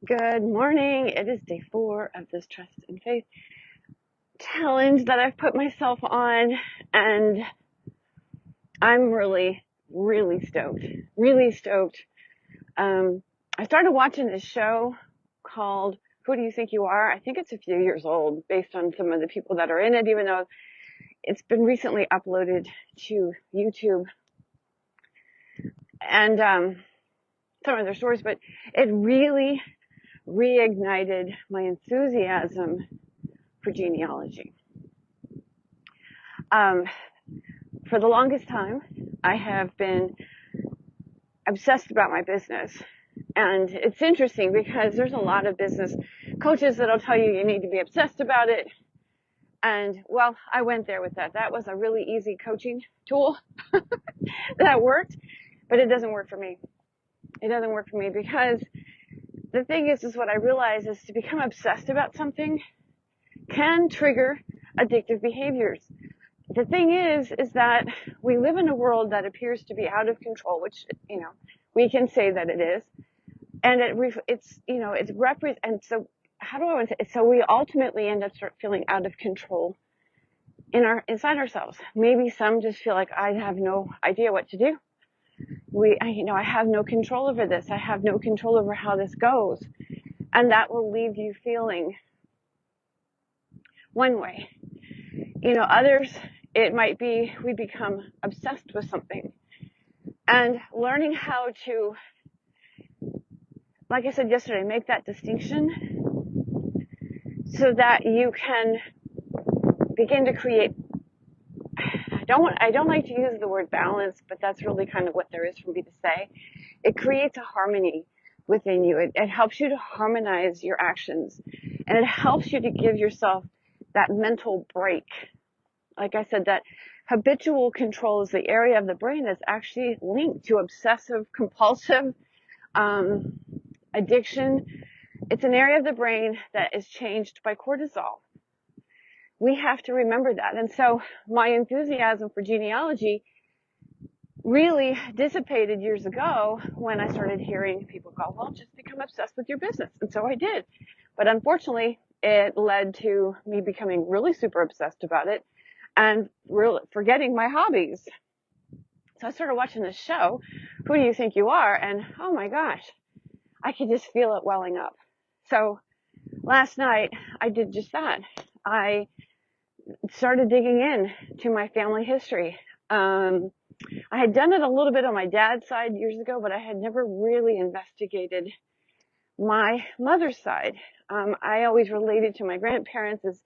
Good morning. It is day 4 of this Trust and Faith challenge that I've put myself on, and I'm really, really stoked. Really stoked. I started watching this show called Who Do You Think You Are? I think it's a few years old based on some of the people that are in it, even though it's been recently uploaded to YouTube and some of their stories, but it really reignited my enthusiasm for genealogy. For the longest time, I have been obsessed about my business. And it's interesting because there's a lot of business coaches that'll tell you you need to be obsessed about it. And well, I went there with that. That was a really easy coaching tool that worked, but it doesn't work for me. It doesn't work for me because the thing is what I realize is to become obsessed about something can trigger addictive behaviors. The thing is that we live in a world that appears to be out of control, which, we can say that it is. And and so how do I want to say it? So we ultimately end up feeling out of control inside ourselves. Maybe some just feel like I have no idea what to do. I have no control over this. I have no control over how this goes. And that will leave you feeling one way. Others, it might be we become obsessed with something. And learning how to, like I said yesterday, make that distinction so that you can begin to create, I don't like to use the word balance, but that's really kind of what there is for me to say. It creates a harmony within you. It helps you to harmonize your actions, and it helps you to give yourself that mental break. Like I said, that habitual control is the area of the brain that's actually linked to obsessive compulsive addiction. It's an area of the brain that is changed by cortisol. We have to remember that. And so my enthusiasm for genealogy really dissipated years ago when I started hearing people go, well, just become obsessed with your business. And so I did. But unfortunately, it led to me becoming really super obsessed about it and really forgetting my hobbies. So I started watching this show, Who Do You Think You Are? And oh my gosh, I could just feel it welling up. So last night I did just that. I started digging in to my family history. I had done it a little bit on my dad's side years ago, but I had never really investigated my mother's side. I always related to my grandparents as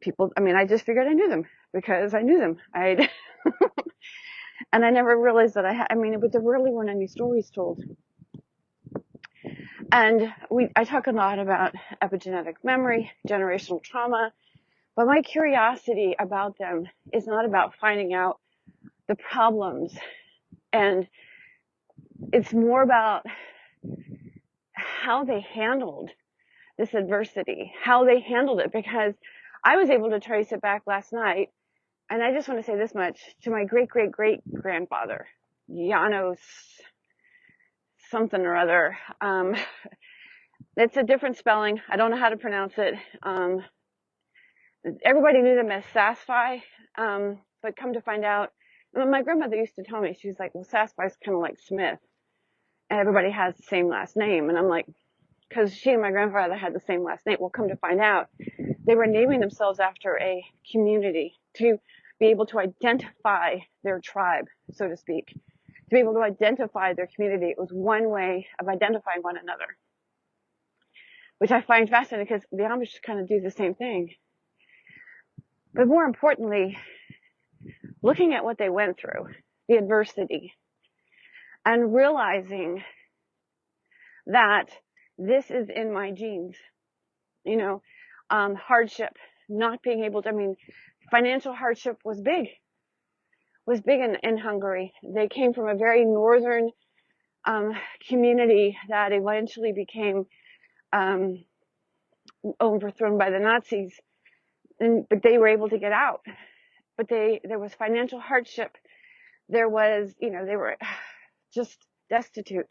people. I just figured I knew them because I knew them. And I never realized that there really weren't any stories told. And I talk a lot about epigenetic memory, generational trauma, but my curiosity about them is not about finding out the problems, and it's more about how they handled this adversity, how they handled it, because I was able to trace it back last night, and I just want to say this much, to my great-great-great-grandfather, Janos something or other. It's a different spelling. I don't know how to pronounce it. Everybody knew them as Sasfi, but come to find out, my grandmother used to tell me, she was like, well, Sasfi is kind of like Smith, and everybody has the same last name. And I'm like, because she and my grandfather had the same last name. Well, come to find out, they were naming themselves after a community to be able to identify their tribe, so to speak. To be able to identify their community, it was one way of identifying one another, which I find fascinating because the Amish kind of do the same thing. But more importantly, looking at what they went through, the adversity, and realizing that this is in my genes. Hardship, not being able to, financial hardship was big in Hungary. They came from a very northern community that eventually became overthrown by the Nazis, but they were able to get out. But there was financial hardship. There was, they were just destitute.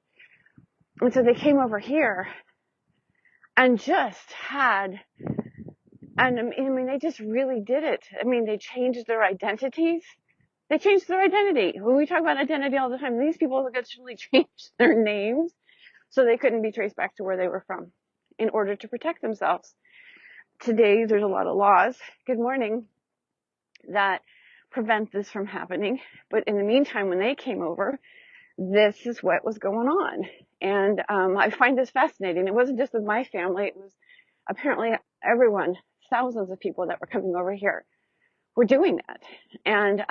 And so they came over here and just had, and I mean, they just really did it. I mean, they changed their identities. They changed their identity. When we talk about identity all the time, these people actually changed their names so they couldn't be traced back to where they were from in order to protect themselves. Today, there's a lot of laws, good morning, that prevent this from happening. But in the meantime, when they came over, this is what was going on. And I find this fascinating. It wasn't just with my family. It was apparently everyone, thousands of people that were coming over here were doing that. And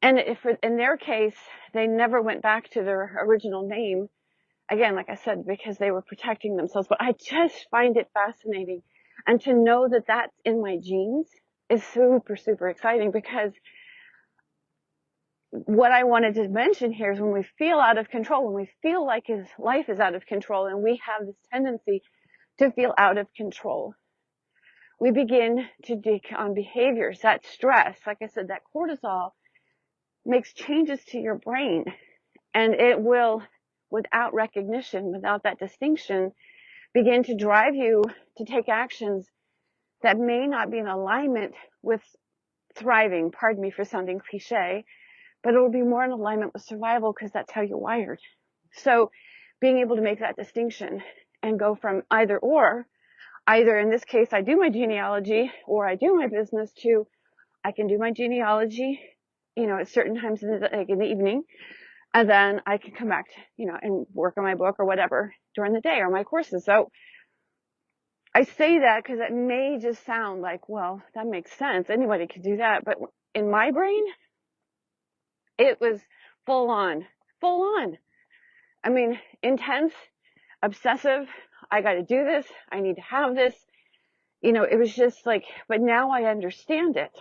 if in their case, they never went back to their original name. Again, like I said, because they were protecting themselves. But I just find it fascinating. And to know that that's in my genes is super, super exciting, because what I wanted to mention here is when we feel out of control, when we feel like his life is out of control, and we have this tendency to feel out of control, we begin to take on behaviors. That stress, like I said, that cortisol makes changes to your brain, and it will, without recognition, without that distinction, begin to drive you to take actions that may not be in alignment with thriving, pardon me for sounding cliche, but it will be more in alignment with survival, because that's how you're wired. So being able to make that distinction and go from either in this case, I do my genealogy or I do my business, to I can do my genealogy, at certain times in the evening, and then I can come back, and work on my book or whatever during the day, or my courses. So I say that because it may just sound like, well, that makes sense. Anybody could do that. But in my brain, it was full on. I mean, intense, obsessive. I got to do this. I need to have this. It was just like, but now I understand it.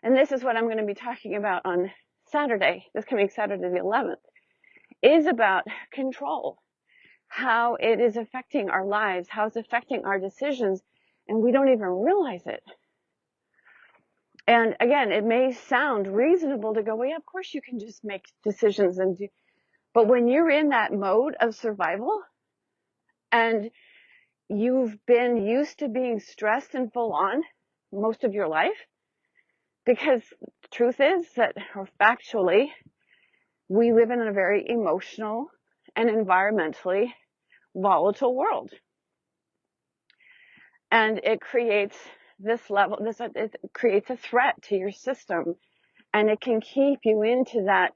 And this is what I'm going to be talking about on Saturday, this coming Saturday the 11th, is about control, how it is affecting our lives, how it's affecting our decisions, and we don't even realize it. And again, it may sound reasonable to go, well, yeah, of course you can just make decisions but when you're in that mode of survival and you've been used to being stressed and full on most of your life, because the truth is that, or factually, we live in a very emotional and environmentally volatile world. And it creates it creates a threat to your system, and it can keep you into that,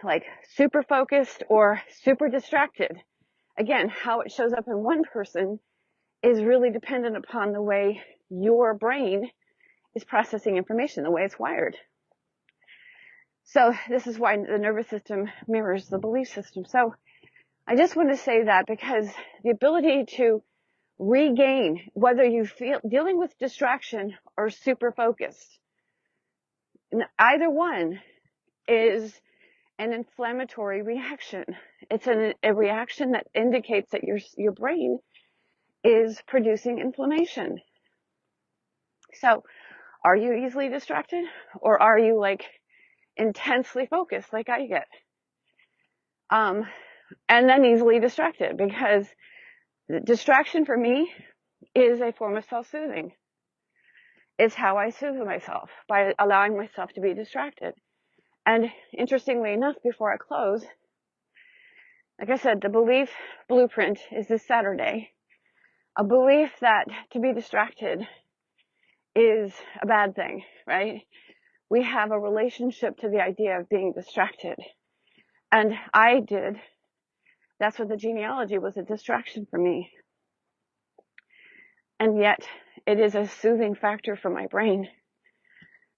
like super focused or super distracted. Again, how it shows up in one person is really dependent upon the way your brain is processing information, the way it's wired. So this is why the nervous system mirrors the belief system. So I just want to say that, because the ability to regain, whether you feel dealing with distraction or super focused, either one is an inflammatory reaction. It's a reaction that indicates that your brain is producing inflammation. So are you easily distracted, or are you like intensely focused like I get? And then easily distracted, because the distraction for me is a form of self-soothing. It's how I soothe myself, by allowing myself to be distracted. And interestingly enough, before I close, like I said, the belief blueprint is this Saturday. A belief that to be distracted is a bad thing, right? We have a relationship to the idea of being distracted. And that's what the genealogy was, a distraction for me. And yet it is a soothing factor for my brain.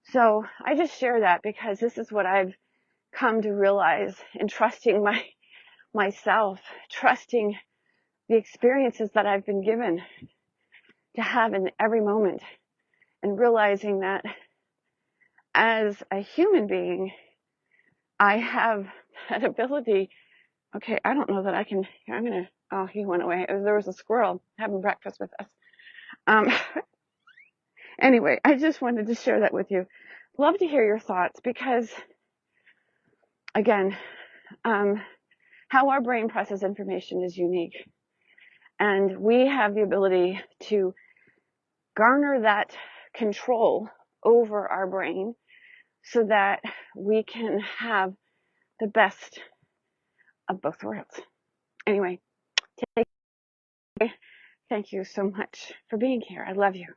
So I just share that because this is what I've come to realize in trusting myself, trusting the experiences that I've been given to have in every moment, and realizing that as a human being, I have that ability. Okay, I don't know that I can, oh, he went away. There was a squirrel having breakfast with us. Anyway, I just wanted to share that with you. Love to hear your thoughts, because again, how our brain processes information is unique. And we have the ability to garner that control over our brain so that we can have the best of both worlds. Anyway, thank you so much for being here. I love you.